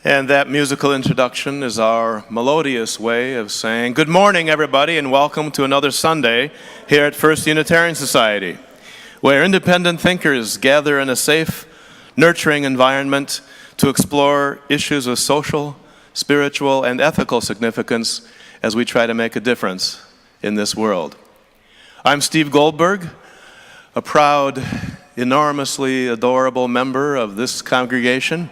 And that musical introduction is our melodious way of saying, good morning, everybody, and welcome to another Sunday here at First Unitarian Society, where independent thinkers gather in a safe, nurturing environment to explore issues of social, spiritual, and ethical significance as we try to make a difference in this world. I'm Steve Goldberg, a proud, enormously adorable member of this congregation,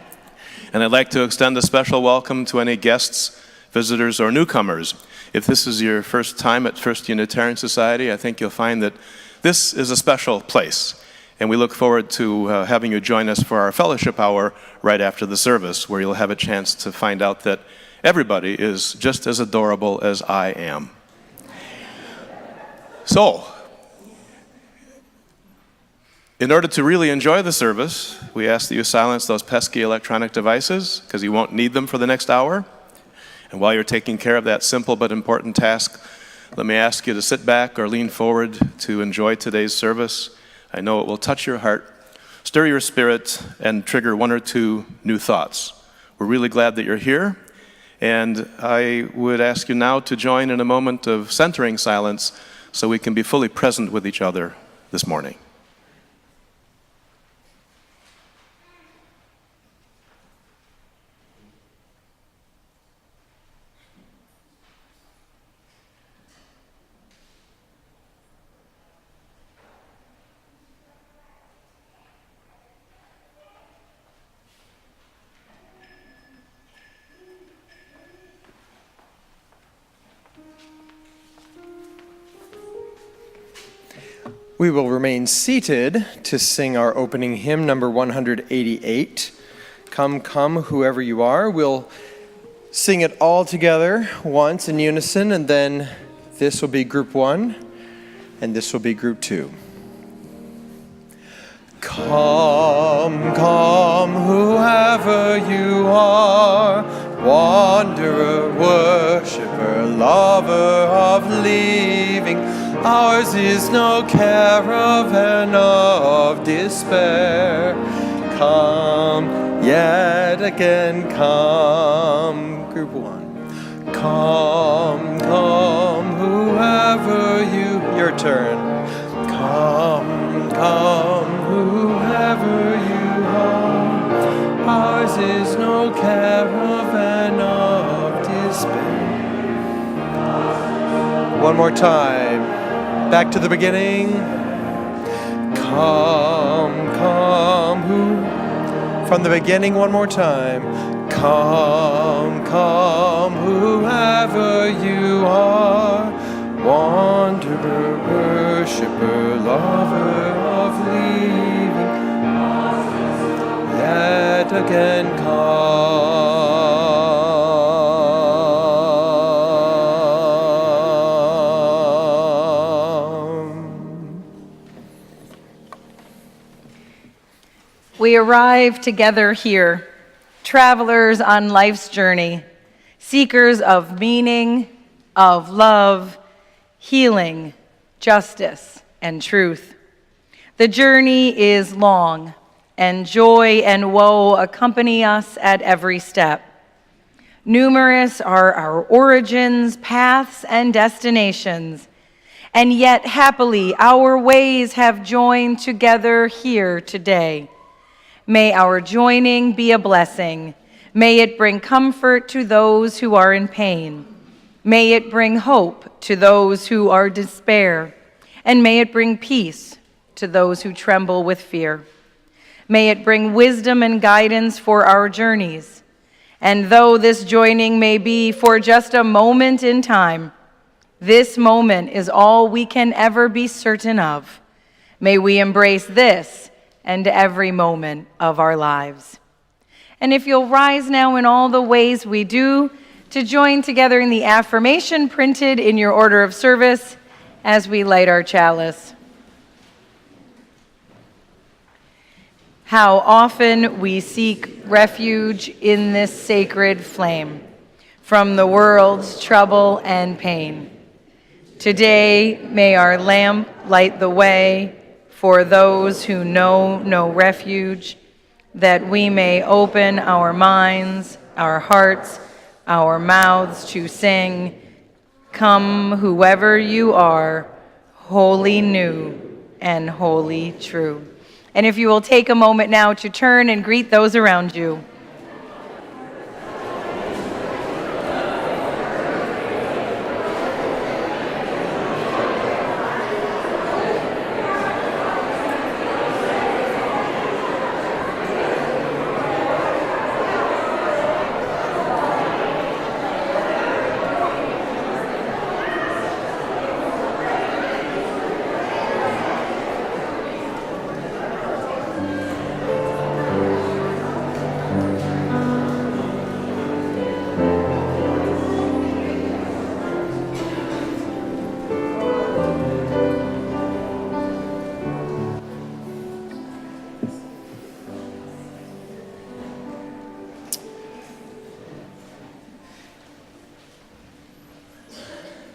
and I'd like to extend a special welcome to any guests, visitors, or newcomers. If this is your first time at First Unitarian Society, I think you'll find that this is a special place, and we look forward to having you join us for our fellowship hour right after the service, where you'll have a chance to find out that everybody is just as adorable as I am. So, in order to really enjoy the service, we ask that you silence those pesky electronic devices, because you won't need them for the next hour. And while you're taking care of that simple but important task, let me ask you to sit back or lean forward to enjoy today's service. I know it will touch your heart, stir your spirit, and trigger one or two new thoughts. We're really glad that you're here, and I would ask you now to join in a moment of centering silence so we can be fully present with each other this morning. We will remain seated to sing our opening hymn, number 188, Come, Come, Whoever You Are. We'll sing it all together once in unison, and then this will be group one, and this will be group two. Come, come, whoever you are, wanderer, worshiper, lover of leaving, ours is no caravan of despair. Come, yet again come. Group one. Come, come, whoever your turn. Come, come, whoever you are. Ours is no caravan of despair. One more time. Back to the beginning. Come, come, from the beginning one more time. Come, come, whoever you are, wanderer, worshiper, lover of leaving, yet again come. We arrive together here, travelers on life's journey, seekers of meaning, of love, healing, justice, and truth. The journey is long, and joy and woe accompany us at every step. Numerous are our origins, paths, and destinations, and yet happily our ways have joined together here today. May our joining be a blessing. May it bring comfort to those who are in pain. May it bring hope to those who are in despair. And may it bring peace to those who tremble with fear. May it bring wisdom and guidance for our journeys. And though this joining may be for just a moment in time, this moment is all we can ever be certain of. May we embrace this and every moment of our lives. And if you'll rise now in all the ways we do to join together in the affirmation printed in your order of service as we light our chalice. How often we seek refuge in this sacred flame from the world's trouble and pain. Today, may our lamp light the way for those who know no refuge, that we may open our minds, our hearts, our mouths to sing, "Come, whoever you are, wholly new and wholly true." And if you will take a moment now to turn and greet those around you.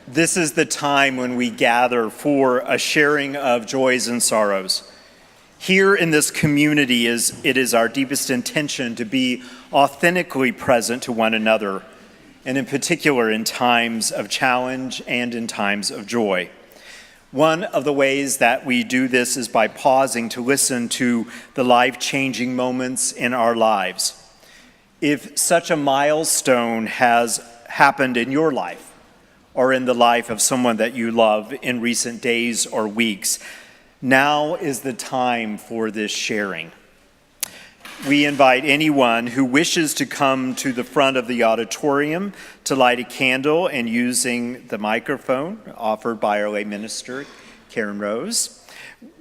This is the time when we gather for a sharing of joys and sorrows. Here in this community, it is our deepest intention to be authentically present to one another, and in particular in times of challenge and in times of joy. One of the ways that we do this is by pausing to listen to the life-changing moments in our lives. If such a milestone has happened in your life, or in the life of someone that you love in recent days or weeks, now is the time for this sharing. We invite anyone who wishes to come to the front of the auditorium to light a candle and using the microphone offered by our lay minister, Karen Rose.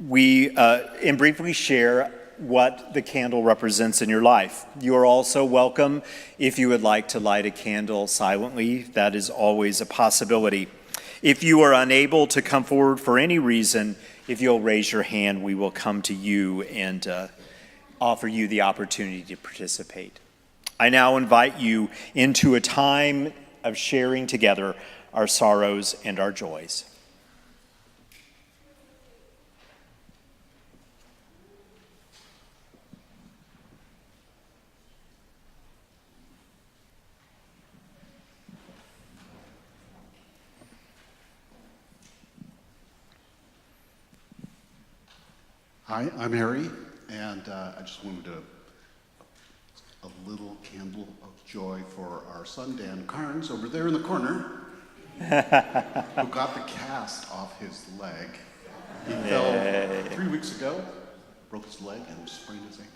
We briefly share what the candle represents in your life. You are also welcome if you would like to light a candle silently. That is always a possibility. If you are unable to come forward for any reason, if you'll raise your hand, we will come to you and offer you the opportunity to participate. I now invite you into a time of sharing together our sorrows and our joys. Hi, I'm Harry, and I just wanted a little candle of joy for our son, Dan Carnes, over there in the corner, who got the cast off his leg. He fell 3 weeks ago, broke his leg, and sprained his ankle.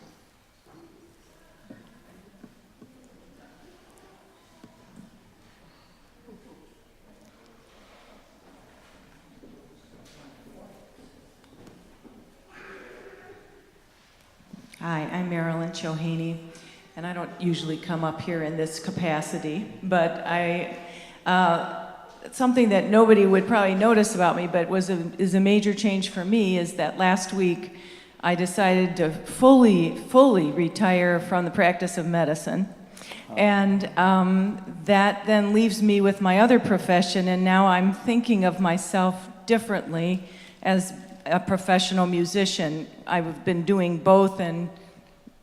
Hi, I'm Marilyn Chohaney, and I don't usually come up here in this capacity, but something that nobody would probably notice about me, but is a major change for me, is that last week I decided to fully retire from the practice of medicine. And that then leaves me with my other profession, and now I'm thinking of myself differently as a professional musician. I've been doing both and,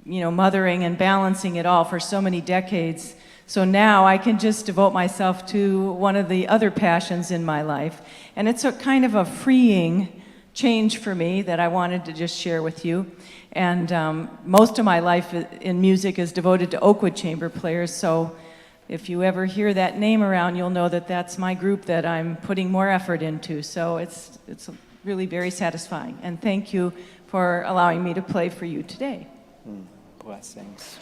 mothering and balancing it all for so many decades. So now I can just devote myself to one of the other passions in my life. And it's a kind of a freeing change for me that I wanted to just share with you. And most of my life in music is devoted to Oakwood Chamber Players. So if you ever hear that name around, you'll know that that's my group that I'm putting more effort into. So it's really very satisfying. And thank you for allowing me to play for you today. Blessings.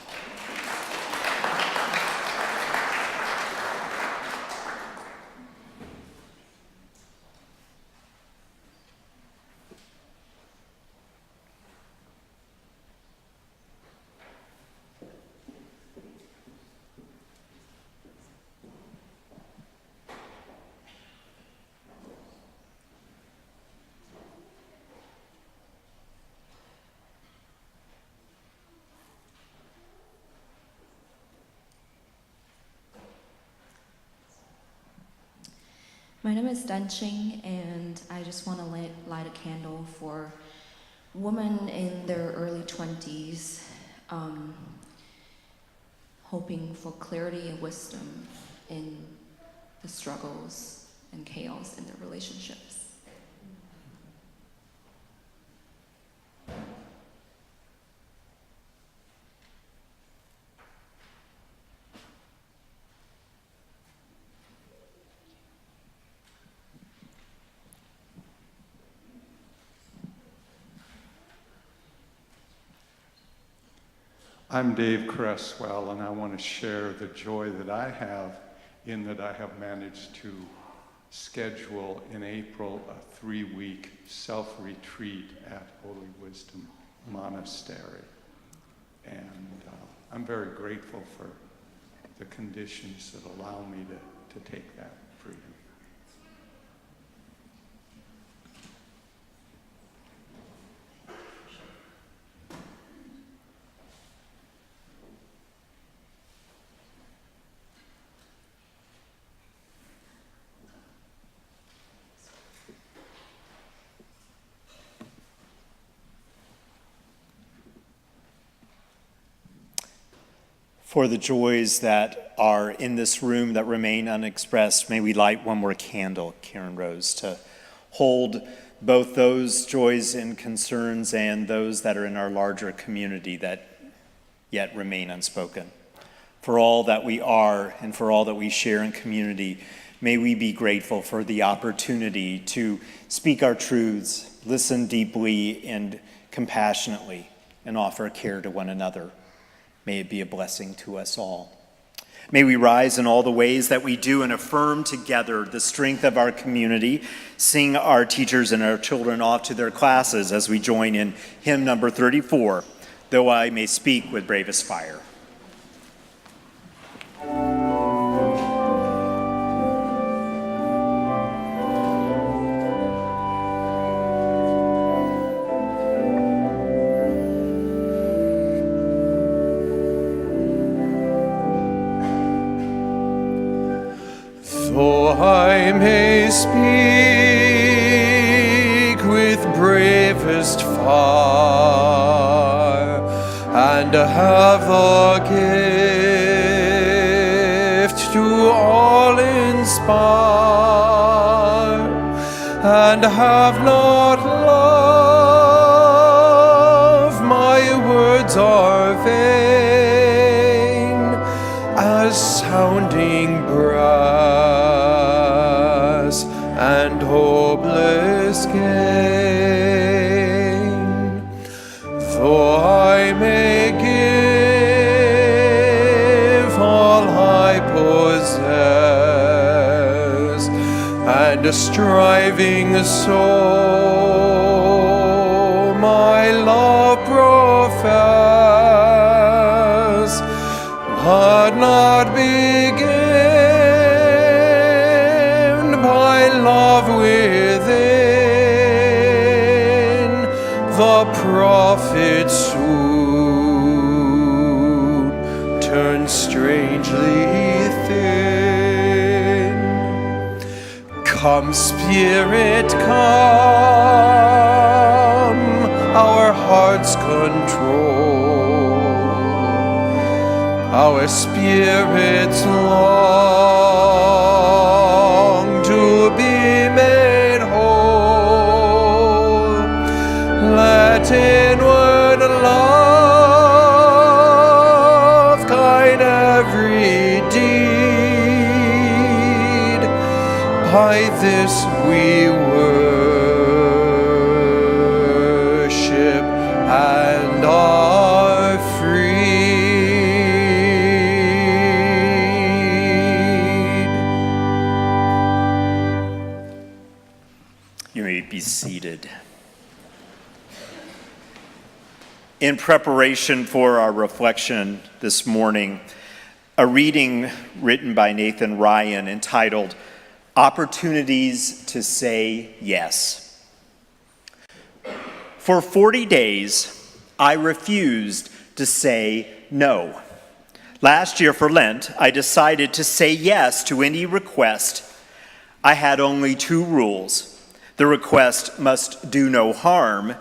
My name is Dan Ching, and I just want to light a candle for women in their early 20s, hoping for clarity and wisdom in the struggles and chaos in their relationships. I'm Dave Cresswell, and I want to share the joy that I have in that I have managed to schedule in April a 3-week self-retreat at Holy Wisdom Monastery. And I'm very grateful for the conditions that allow me to take that freedom. For the joys that are in this room that remain unexpressed, may we light one more candle, Karen Rose, to hold both those joys and concerns and those that are in our larger community that yet remain unspoken. For all that we are and for all that we share in community, may we be grateful for the opportunity to speak our truths, listen deeply and compassionately, and offer care to one another. May it be a blessing to us all. May we rise in all the ways that we do and affirm together the strength of our community, sing our teachers and our children off to their classes as we join in hymn number 34, Though I May Speak with Bravest Fire. Though I may speak with bravest fire, and have the gift to all inspire, and have not love, my words are vain as sounding brass and hopeless gain. Though I may give all I possess, and a striving soul my love profess, but not begin by love within, the prophet soon turns strangely thin. Come, Spirit, come, our hearts control. Our spirits long to be made whole. Let inward love guide every deed. By this we worship and are free. You may be seated. In preparation for our reflection this morning, a reading written by Nathan Ryan entitled, Opportunities to Say Yes. For 40 days, I refused to say no. Last year for Lent, I decided to say yes to any request. I had only 2 rules. The request must do no harm,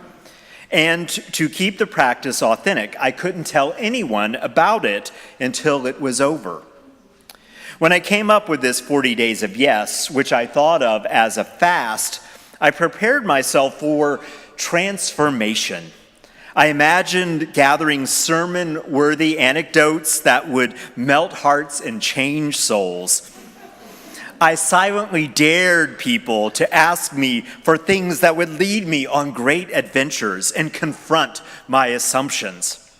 And to keep the practice authentic, I couldn't tell anyone about it until it was over. When I came up with this 40 days of yes, which I thought of as a fast, I prepared myself for transformation. I imagined gathering sermon-worthy anecdotes that would melt hearts and change souls. I silently dared people to ask me for things that would lead me on great adventures and confront my assumptions.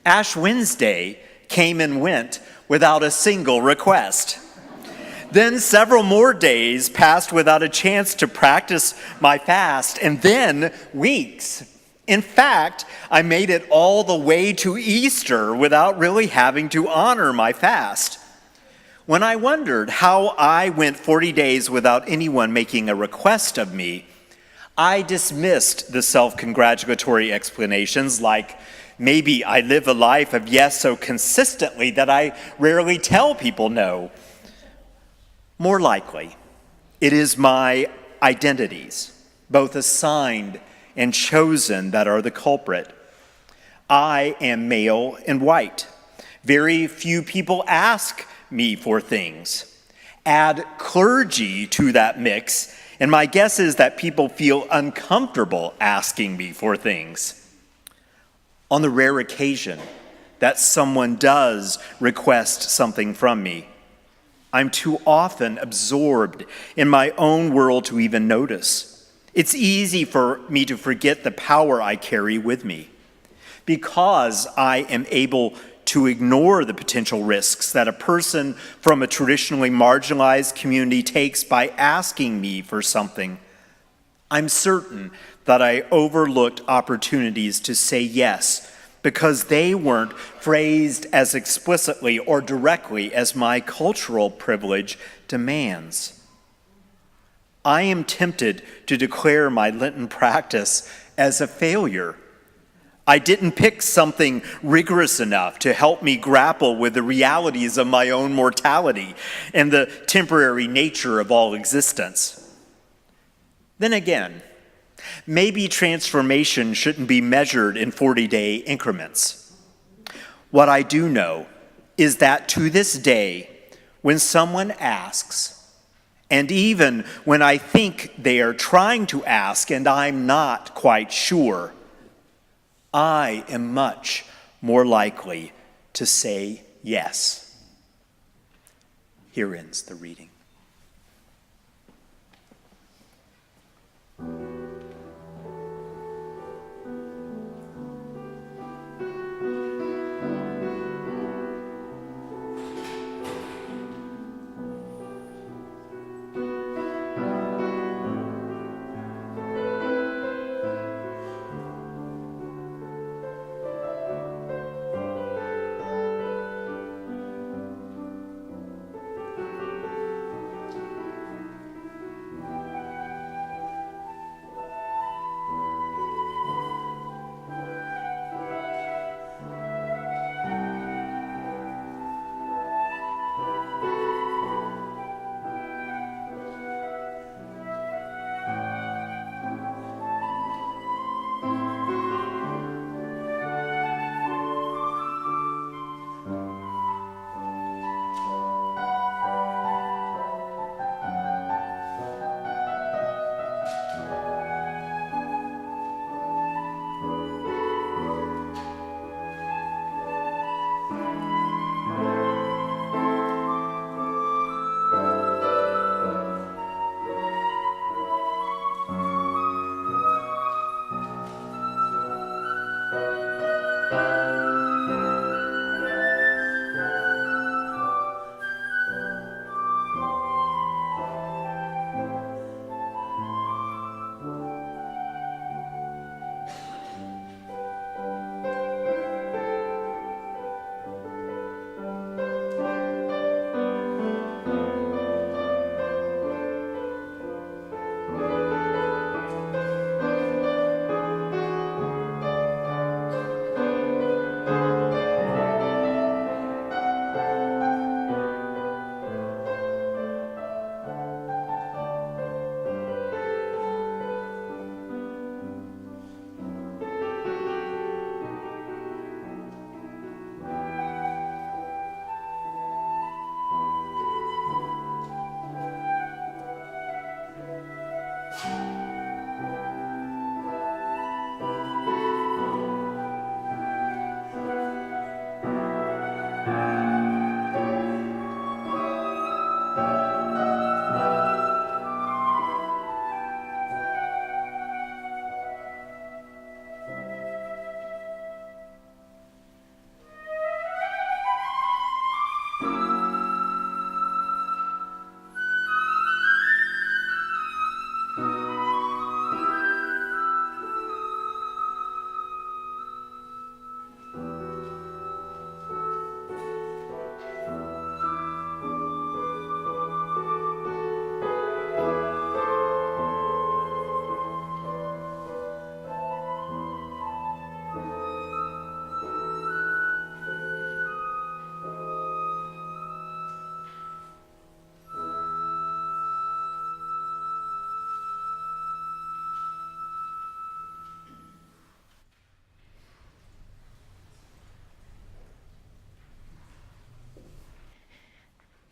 Ash Wednesday came and went without a single request. Then several more days passed without a chance to practice my fast, and then weeks. In fact, I made it all the way to Easter without really having to honor my fast. When I wondered how I went 40 days without anyone making a request of me, I dismissed the self-congratulatory explanations like, maybe I live a life of yes so consistently that I rarely tell people no. More likely, it is my identities, both assigned and chosen, that are the culprit. I am male and white. Very few people ask me for things. Add clergy to that mix, and my guess is that people feel uncomfortable asking me for things. On the rare occasion that someone does request something from me, I'm too often absorbed in my own world to even notice. It's easy for me to forget the power I carry with me. Because I am able to ignore the potential risks that a person from a traditionally marginalized community takes by asking me for something, I'm certain that I overlooked opportunities to say yes because they weren't phrased as explicitly or directly as my cultural privilege demands. I am tempted to declare my Lenten practice as a failure. I didn't pick something rigorous enough to help me grapple with the realities of my own mortality and the temporary nature of all existence. Then again, maybe transformation shouldn't be measured in 40-day increments. What I do know is that to this day, when someone asks, and even when I think they are trying to ask and I'm not quite sure, I am much more likely to say yes. Here ends the reading.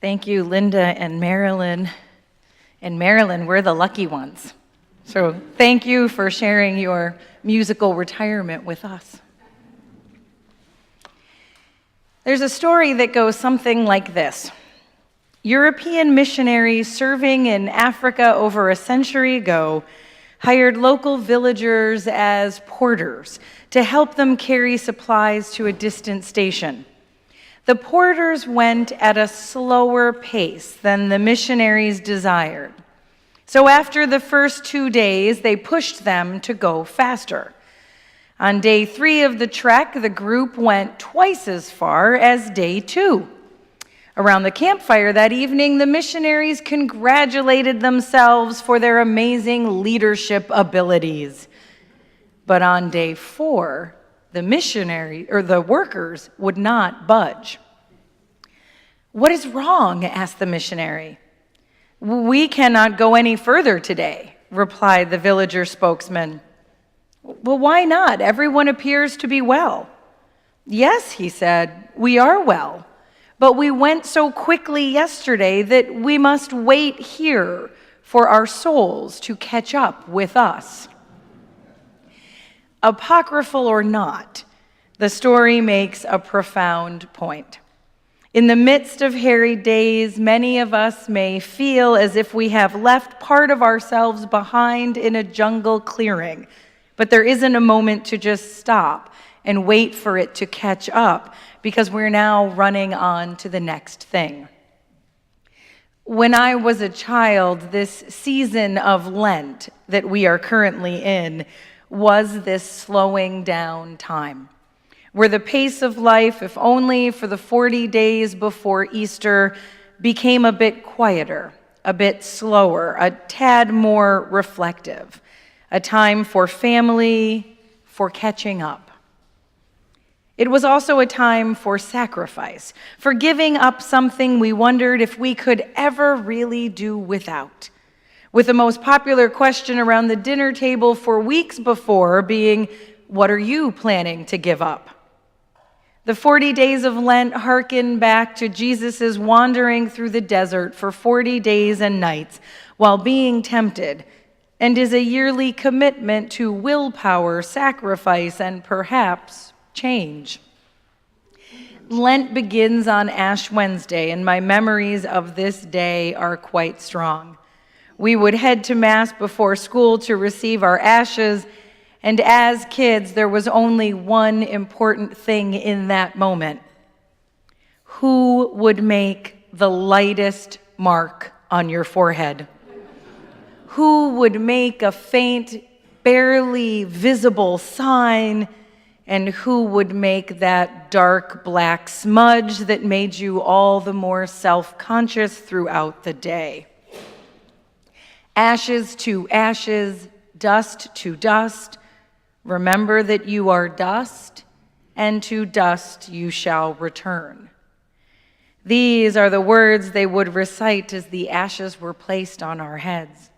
Thank you, Linda and Marilyn. And Marilyn, we're the lucky ones. So thank you for sharing your musical retirement with us. There's a story that goes something like this. European missionaries serving in Africa over a century ago hired local villagers as porters to help them carry supplies to a distant station. The porters went at a slower pace than the missionaries desired. So after the first 2 days, they pushed them to go faster. On day 3 of the trek, the group went twice as far as day 2. Around the campfire that evening, the missionaries congratulated themselves for their amazing leadership abilities. But on day 4, the workers would not budge. "What is wrong?" asked the missionary. "We cannot go any further today," replied the villager spokesman. "Well, why not? Everyone appears to be well." "Yes," he said, "we are well, but we went so quickly yesterday that we must wait here for our souls to catch up with us." Apocryphal or not, the story makes a profound point. In the midst of harried days, many of us may feel as if we have left part of ourselves behind in a jungle clearing, but there isn't a moment to just stop and wait for it to catch up because we're now running on to the next thing. When I was a child, this season of Lent that we are currently in was this slowing down time, where the pace of life, if only for the 40 days before Easter, became a bit quieter, a bit slower, a tad more reflective, a time for family, for catching up. It was also a time for sacrifice, for giving up something we wondered if we could ever really do without, with the most popular question around the dinner table for weeks before being, "What are you planning to give up?" The 40 days of Lent hearken back to Jesus' wandering through the desert for 40 days and nights while being tempted, and is a yearly commitment to willpower, sacrifice, and perhaps change. Lent begins on Ash Wednesday, and my memories of this day are quite strong. We would head to Mass before school to receive our ashes, and as kids, there was only one important thing in that moment. Who would make the lightest mark on your forehead? Who would make a faint, barely visible sign? And who would make that dark black smudge that made you all the more self-conscious throughout the day? Ashes to ashes, dust to dust. Remember that you are dust, and to dust you shall return. These are the words they would recite as the ashes were placed on our heads.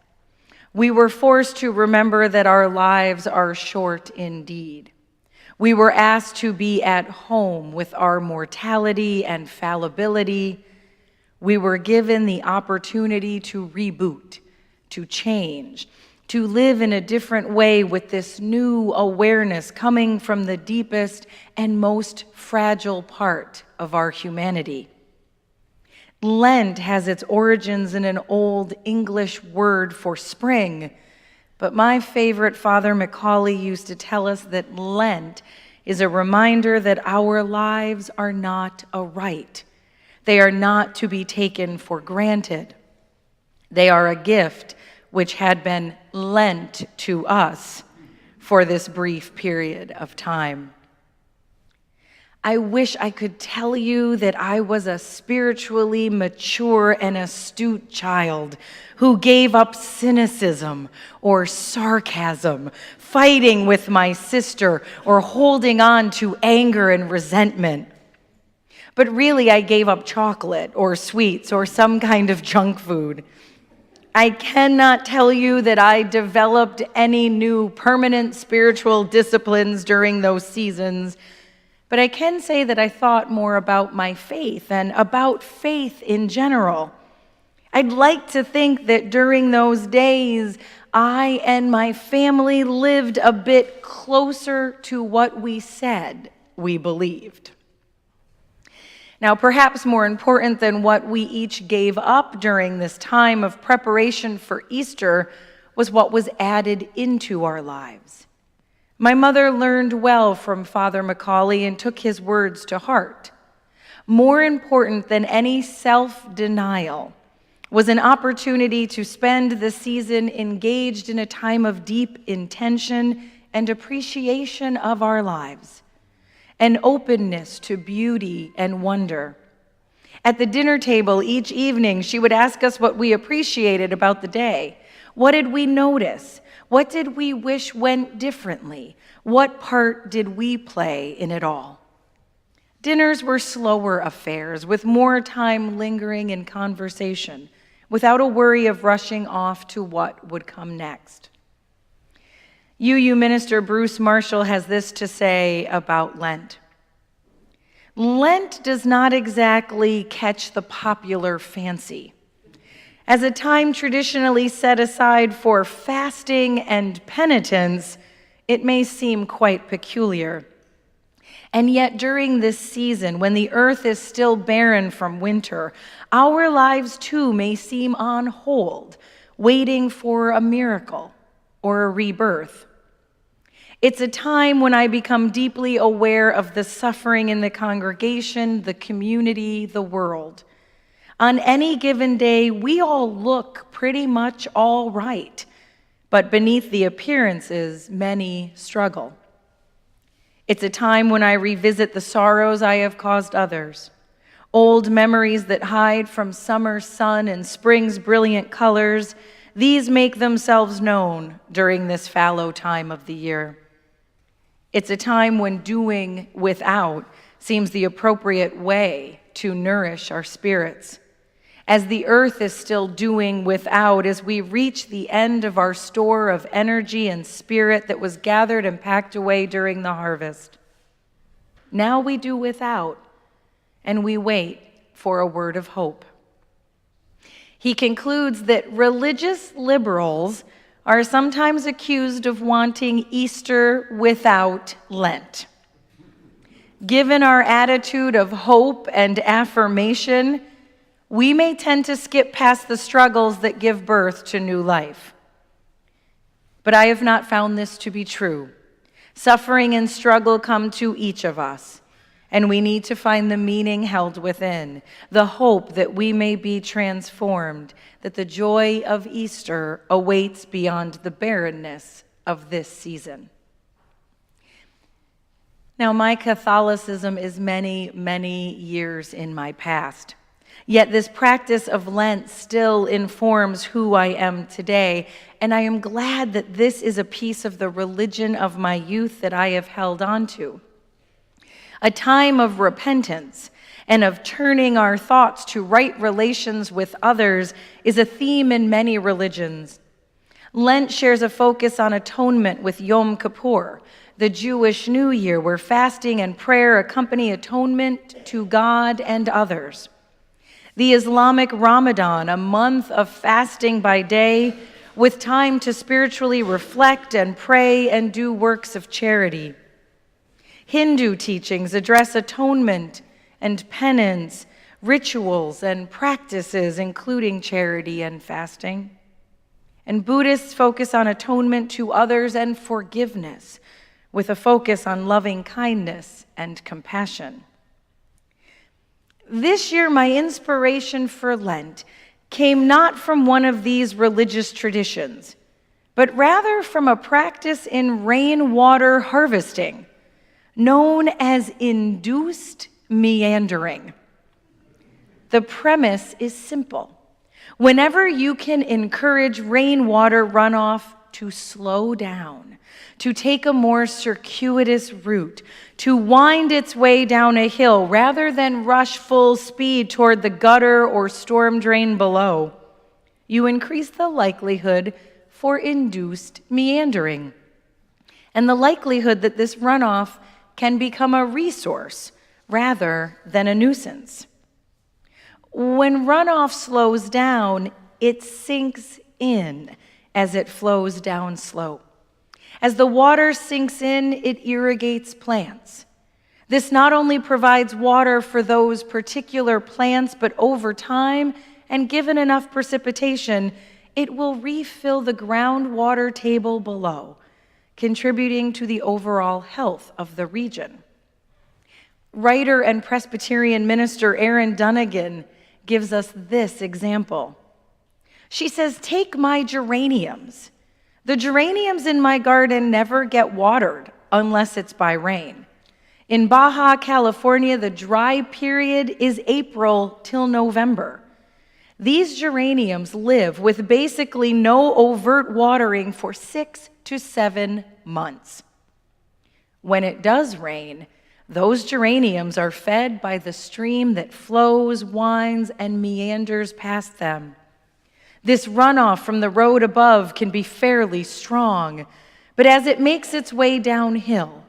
We were forced to remember that our lives are short indeed. We were asked to be at home with our mortality and fallibility. We were given the opportunity to reboot, to change, to live in a different way with this new awareness coming from the deepest and most fragile part of our humanity. Lent has its origins in an old English word for spring, but my favorite Father Macaulay used to tell us that Lent is a reminder that our lives are not a rite. They are not to be taken for granted. They are a gift which had been lent to us for this brief period of time. I wish I could tell you that I was a spiritually mature and astute child who gave up cynicism or sarcasm, fighting with my sister, or holding on to anger and resentment. But really, I gave up chocolate or sweets or some kind of junk food. I cannot tell you that I developed any new permanent spiritual disciplines during those seasons, but I can say that I thought more about my faith and about faith in general. I'd like to think that during those days, I and my family lived a bit closer to what we said we believed. Now, perhaps more important than what we each gave up during this time of preparation for Easter was what was added into our lives. My mother learned well from Father Macaulay and took his words to heart. More important than any self-denial was an opportunity to spend the season engaged in a time of deep intention and appreciation of our lives, an openness to beauty and wonder. At the dinner table each evening, she would ask us what we appreciated about the day. What did we notice? What did we wish went differently? What part did we play in it all? Dinners were slower affairs, with more time lingering in conversation, without a worry of rushing off to what would come next. UU Minister Bruce Marshall has this to say about Lent. Lent does not exactly catch the popular fancy. As a time traditionally set aside for fasting and penitence, it may seem quite peculiar. And yet during this season, when the earth is still barren from winter, our lives too may seem on hold, waiting for a miracle or a rebirth. It's a time when I become deeply aware of the suffering in the congregation, the community, the world. On any given day, we all look pretty much all right, but beneath the appearances, many struggle. It's a time when I revisit the sorrows I have caused others, old memories that hide from summer's sun and spring's brilliant colors. These make themselves known during this fallow time of the year. It's a time when doing without seems the appropriate way to nourish our spirits. As the earth is still doing without, as we reach the end of our store of energy and spirit that was gathered and packed away during the harvest. Now we do without, and we wait for a word of hope. He concludes that religious liberals are sometimes accused of wanting Easter without Lent. Given our attitude of hope and affirmation, we may tend to skip past the struggles that give birth to new life. But I have not found this to be true. Suffering and struggle come to each of us, and we need to find the meaning held within, the hope that we may be transformed, that the joy of Easter awaits beyond the barrenness of this season. Now, my Catholicism is many, many years in my past. Yet this practice of Lent still informs who I am today, and I am glad that this is a piece of the religion of my youth that I have held on to. A time of repentance and of turning our thoughts to right relations with others is a theme in many religions. Lent shares a focus on atonement with Yom Kippur, the Jewish New Year, where fasting and prayer accompany atonement to God and others. The Islamic Ramadan, a month of fasting by day with time to spiritually reflect and pray and do works of charity. Hindu teachings address atonement and penance, rituals and practices, including charity and fasting. And Buddhists focus on atonement to others and forgiveness, with a focus on loving kindness and compassion. This year, my inspiration for Lent came not from one of these religious traditions, but rather from a practice in rainwater harvesting, known as induced meandering. The premise is simple. Whenever you can encourage rainwater runoff to slow down, to take a more circuitous route, to wind its way down a hill rather than rush full speed toward the gutter or storm drain below, you increase the likelihood for induced meandering and the likelihood that this runoff can become a resource rather than a nuisance. When runoff slows down, it sinks in as it flows down slope. As the water sinks in, it irrigates plants. This not only provides water for those particular plants, but over time, and given enough precipitation, it will refill the groundwater table below, contributing to the overall health of the region. Writer and Presbyterian minister Erin Dunnigan gives us this example. She says, "Take my geraniums. The geraniums in my garden never get watered unless it's by rain. In Baja California, the dry period is April till November. These geraniums live with basically no overt watering for 6 to 7 months. When it does rain, those geraniums are fed by the stream that flows, winds, and meanders past them. This runoff from the road above can be fairly strong, but as it makes its way downhill,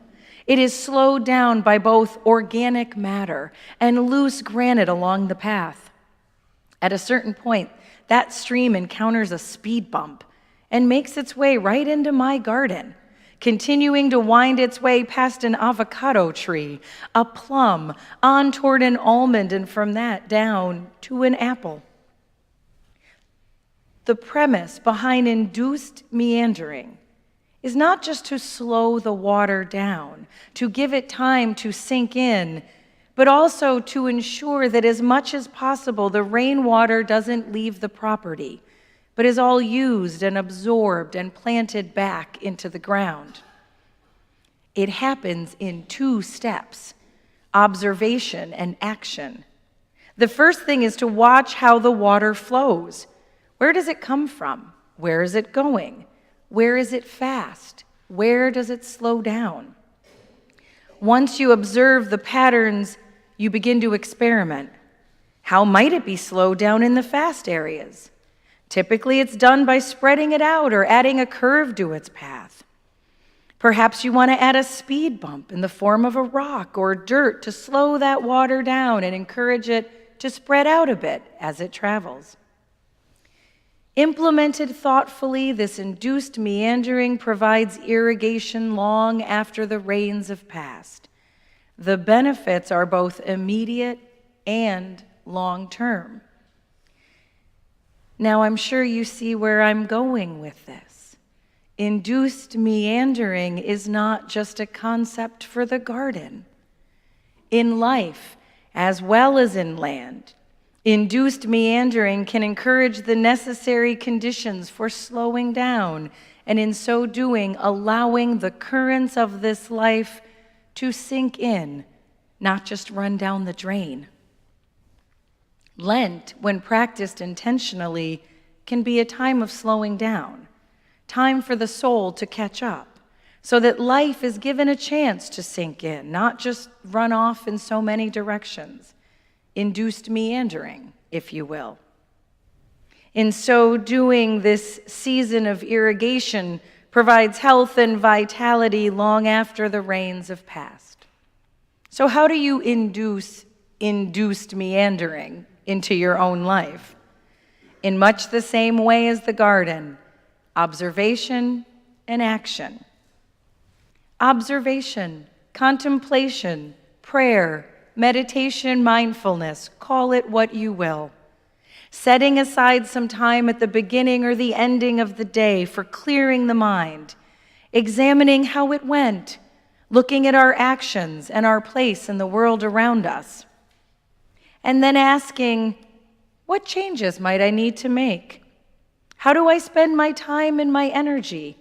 it is slowed down by both organic matter and loose granite along the path. At a certain point, that stream encounters a speed bump and makes its way right into my garden, continuing to wind its way past an avocado tree, a plum, on toward an almond, and from that down to an apple. The premise behind induced meandering is not just to slow the water down, to give it time to sink in, but also to ensure that as much as possible the rainwater doesn't leave the property, but is all used and absorbed and planted back into the ground. It happens in 2 steps: observation and action. The first thing is to watch how the water flows. Where does it come from? Where is it going? Where is it fast? Where does it slow down? Once you observe the patterns, you begin to experiment. How might it be slowed down in the fast areas? Typically, it's done by spreading it out or adding a curve to its path. Perhaps you want to add a speed bump in the form of a rock or dirt to slow that water down and encourage it to spread out a bit as it travels. Implemented thoughtfully, this induced meandering provides irrigation long after the rains have passed. The benefits are both immediate and long-term. Now, I'm sure you see where I'm going with this. Induced meandering is not just a concept for the garden. In life, as well as in land, induced meandering can encourage the necessary conditions for slowing down, and in so doing, allowing the currents of this life to sink in, not just run down the drain. Lent, when practiced intentionally, can be a time of slowing down, time for the soul to catch up, so that life is given a chance to sink in, not just run off in so many directions. Induced meandering, if you will. In so doing, this season of irrigation provides health and vitality long after the rains have passed. So how do you induce induced meandering into your own life? In much the same way as the garden, observation and action. Observation, contemplation, prayer, meditation, mindfulness, call it what you will. Setting aside some time at the beginning or the ending of the day for clearing the mind, examining how it went, looking at our actions and our place in the world around us, and then asking, what changes might I need to make? How do I spend my time and my energy?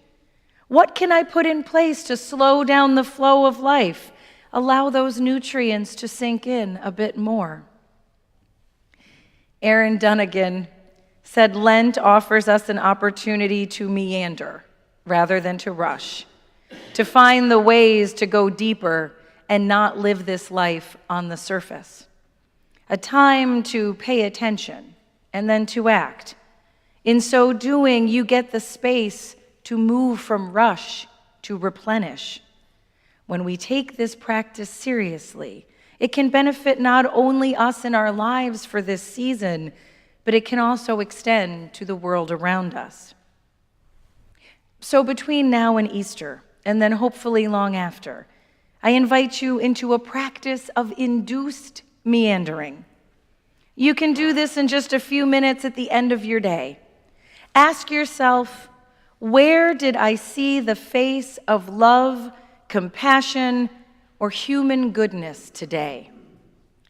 What can I put in place to slow down the flow of life? Allow those nutrients to sink in a bit more. Erin Dunnigan said Lent offers us an opportunity to meander rather than to rush, to find the ways to go deeper and not live this life on the surface. A time to pay attention and then to act. In so doing, you get the space to move from rush to replenish. when we take this practice seriously, it can benefit not only us in our lives for this season, but it can also extend to the world around us. So between now and Easter, and then hopefully long after, I invite you into a practice of induced meandering. You can do this in just a few minutes at the end of your day. Ask yourself, where did I see the face of love, compassion, or human goodness today?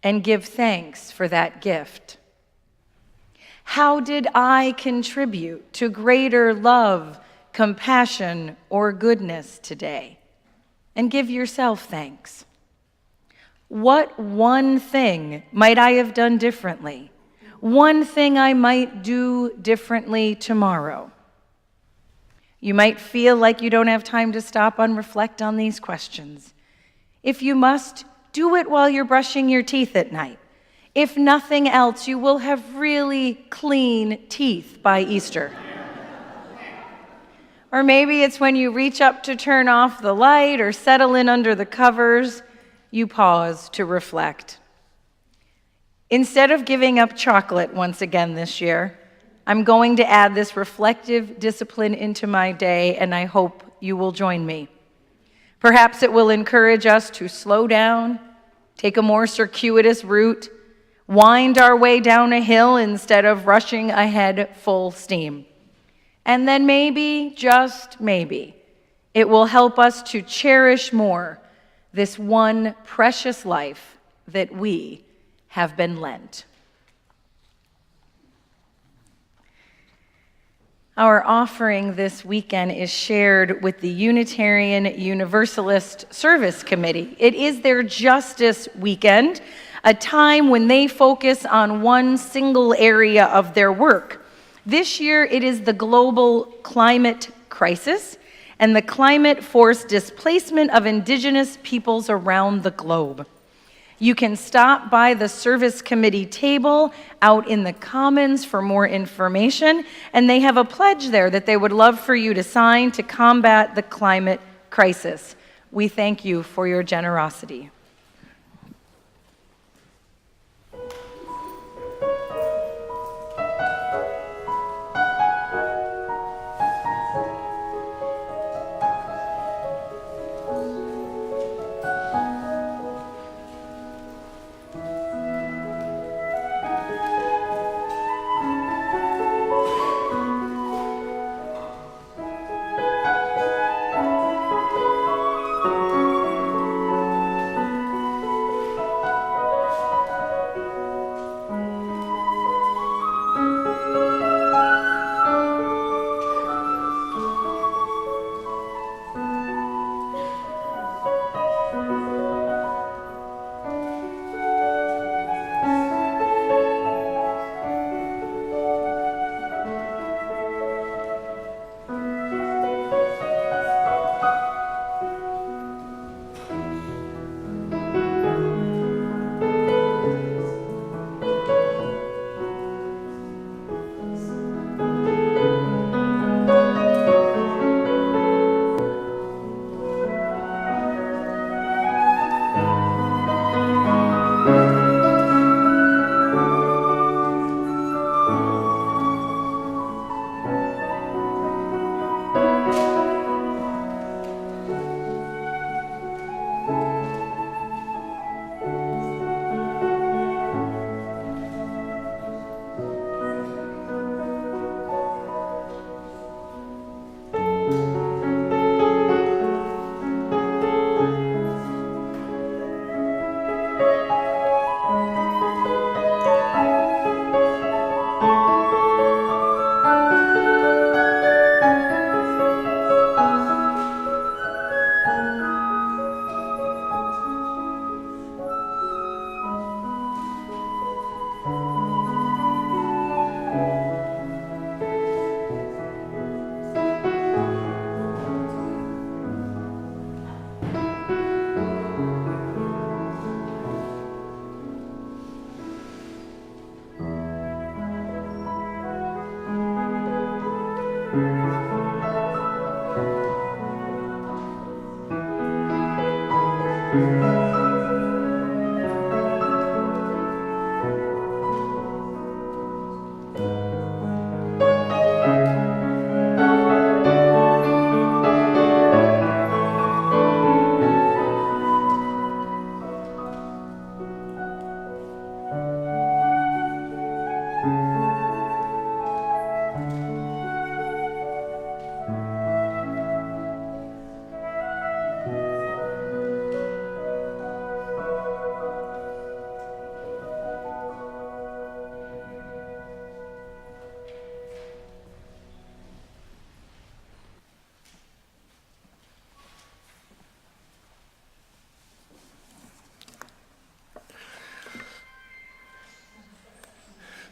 And give thanks for that gift. How did I contribute to greater love, compassion, or goodness today? And give yourself thanks. What one thing might I have done differently? One thing I might do differently tomorrow? You might feel like you don't have time to stop and reflect on these questions. If you must, do it while you're brushing your teeth at night. If nothing else, you will have really clean teeth by Easter. Or maybe it's when you reach up to turn off the light or settle in under the covers, you pause to reflect. Instead of giving up chocolate once again this year, I'm going to add this reflective discipline into my day, and I hope you will join me. Perhaps it will encourage us to slow down, take a more circuitous route, wind our way down a hill instead of rushing ahead full steam. And then maybe, just maybe, it will help us to cherish more this one precious life that we have been lent. Our offering this weekend is shared with the Unitarian Universalist Service Committee. It is their Justice Weekend, a time when they focus on one single area of their work. This year, it is the global climate crisis and the climate-forced displacement of indigenous peoples around the globe. You can stop by the service committee table out in the Commons for more information, and they have a pledge there that they would love for you to sign to combat the climate crisis. We thank you for your generosity.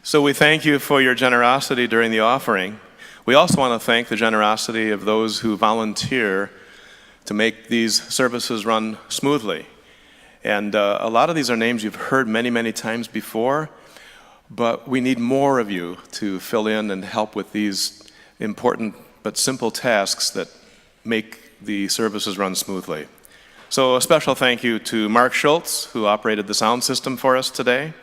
So we thank you for your generosity during the offering. We also want to thank the generosity of those who volunteer to make these services run smoothly. And a lot of these are names you've heard many, many times before, but we need more of you to fill in and help with these important but simple tasks that make the services run smoothly. So a special thank you to Mark Schultz, who operated the sound system for us today.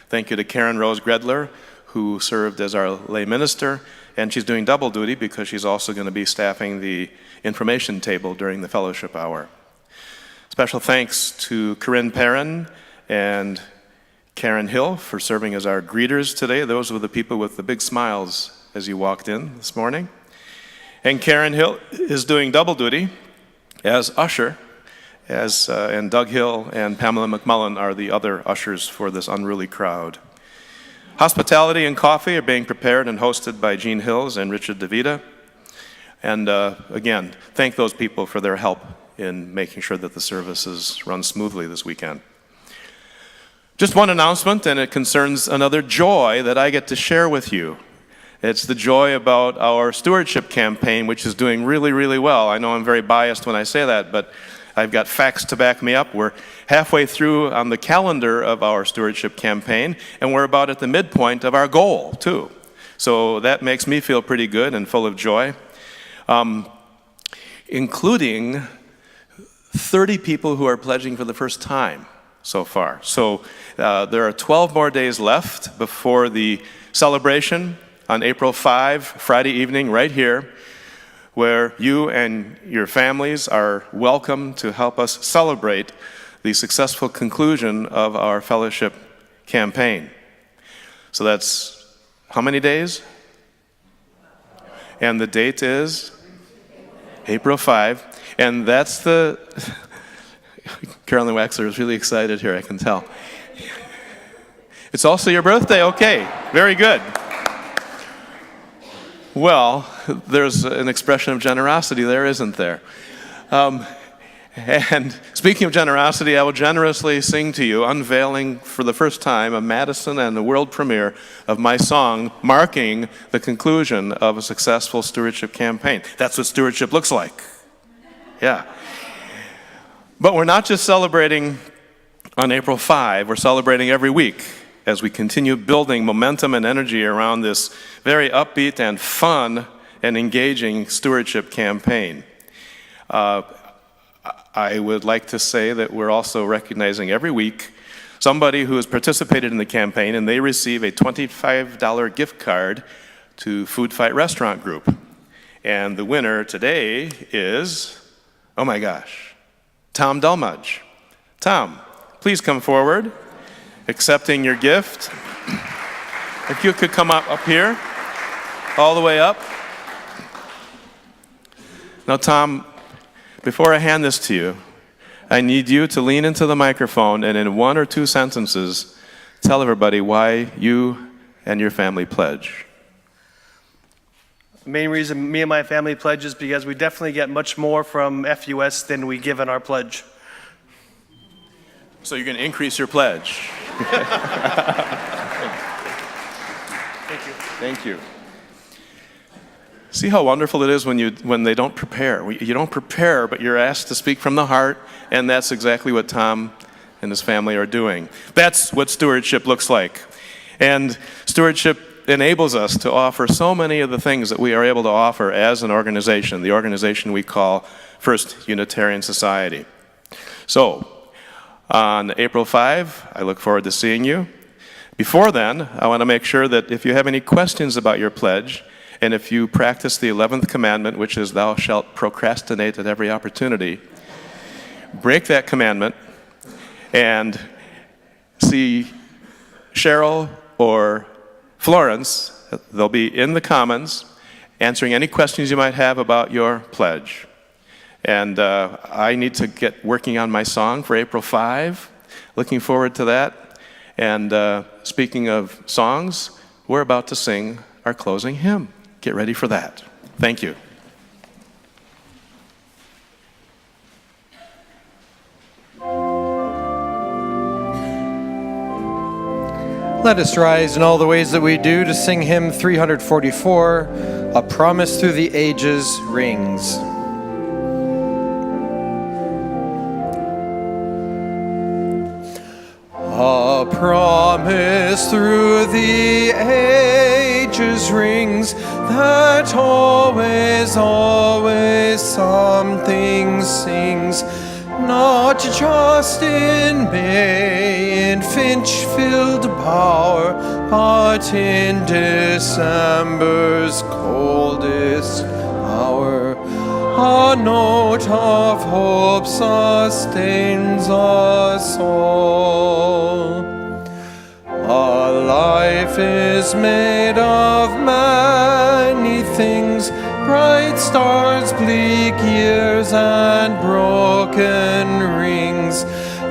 Thank you to Karen Rose Gredler, who served as our lay minister, and she's doing double duty because she's also going to be staffing the information table during the fellowship hour. Special thanks to Corinne Perrin and Karen Hill for serving as our greeters today. Those were the people with the big smiles as you walked in this morning. And Karen Hill is doing double duty as usher, and Doug Hill and Pamela McMullen are the other ushers for this unruly crowd. Hospitality and coffee are being prepared and hosted by Gene Hills and Richard DeVita. And again, thank those people for their help in making sure that the services run smoothly this weekend. Just one announcement, and it concerns another joy that I get to share with you. It's the joy about our stewardship campaign, which is doing really, really well. I know I'm very biased when I say that, but I've got facts to back me up. We're halfway through on the calendar of our stewardship campaign, and we're about at the midpoint of our goal, too. So that makes me feel pretty good and full of joy, including 30 people who are pledging for the first time so far. So there are 12 more days left before the celebration on April 5, Friday evening, right here, where you and your families are welcome to help us celebrate the successful conclusion of our fellowship campaign. So that's how many days? And the date is April 5, and that's the... Carolyn Waxler is really excited here, I can tell. It's also your birthday, okay, very good. Well, there's an expression of generosity there, isn't there? And speaking of generosity, I will generously sing to you, unveiling for the first time a Madison and the world premiere of my song, marking the conclusion of a successful stewardship campaign. That's what stewardship looks like. Yeah. But we're not just celebrating on April 5, we're celebrating every week as we continue building momentum and energy around this very upbeat and fun and engaging stewardship campaign. I would like to say that we're also recognizing every week somebody who has participated in the campaign, and they receive a $25 gift card to Food Fight Restaurant Group. And the winner today is, oh my gosh, Tom Delmudge. Tom, please come forward, accepting your gift. If you could come up here, all the way up. Now, Tom, before I hand this to you, I need you to lean into the microphone and in 1 or 2 sentences, tell everybody why you and your family pledge. The main reason me and my family pledge is because we definitely get much more from FUS than we give in our pledge. So you're going to increase your pledge. Thank you. Thank you. See how wonderful it is when they don't prepare. You don't prepare, but you're asked to speak from the heart, and that's exactly what Tom and his family are doing. That's what stewardship looks like. And stewardship enables us to offer so many of the things that we are able to offer as an organization, the organization we call First Unitarian Society. So, on April 5. I look forward to seeing you. Before then, I want to make sure that if you have any questions about your pledge, and if you practice the 11th commandment, which is thou shalt procrastinate at every opportunity, break that commandment and see Cheryl or Florence. They'll be in the Commons answering any questions you might have about your pledge. And I need to get working on my song for April 5. Looking forward to that. And speaking of songs, we're about to sing our closing hymn. Get ready for that. Thank you. Let us rise in all the ways that we do to sing hymn 344, A Promise Through the Ages Rings. A promise through the ages rings, that always, always something sings, not just in May, in Finch-filled bower, but in December's coldest hour. A note of hope sustains us all. A life is made of many things, bright stars, bleak years, and broken rings.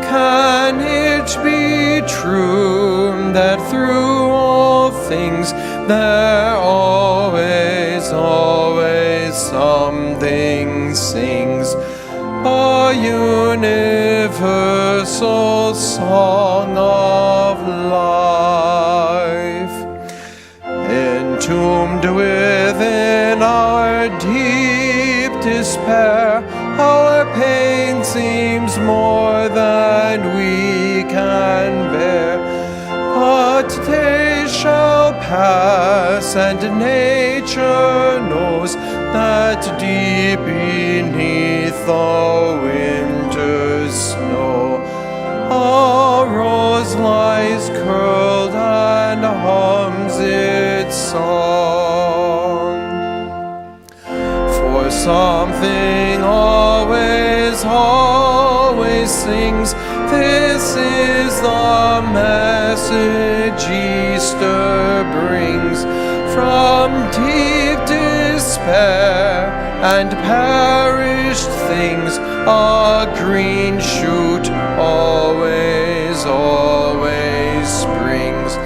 Can it be true that through all things there always, always something sings? A universal song of life. Entombed within our deep despair, our pain seems more than we can bear. But days shall pass, and nature knows that deep beneath the winter's snow, a rose lies curled and hums its song. For something always, always sings. This is the message Easter brings. From deep despair and perished things, a green shoot always, always springs.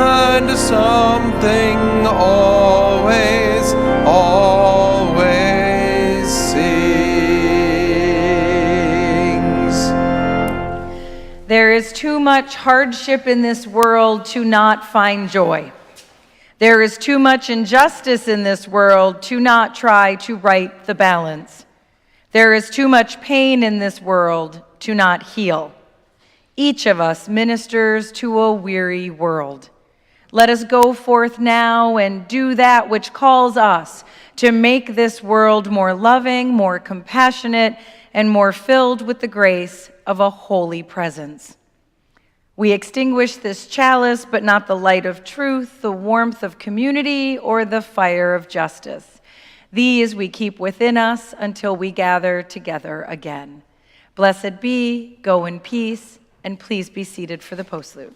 And something always, always sings. There is too much hardship in this world to not find joy. There is too much injustice in this world to not try to right the balance. There is too much pain in this world to not heal. Each of us ministers to a weary world. Let us go forth now and do that which calls us to make this world more loving, more compassionate, and more filled with the grace of a holy presence. We extinguish this chalice, but not the light of truth, the warmth of community, or the fire of justice. These we keep within us until we gather together again. Blessed be, go in peace, and please be seated for the postlude.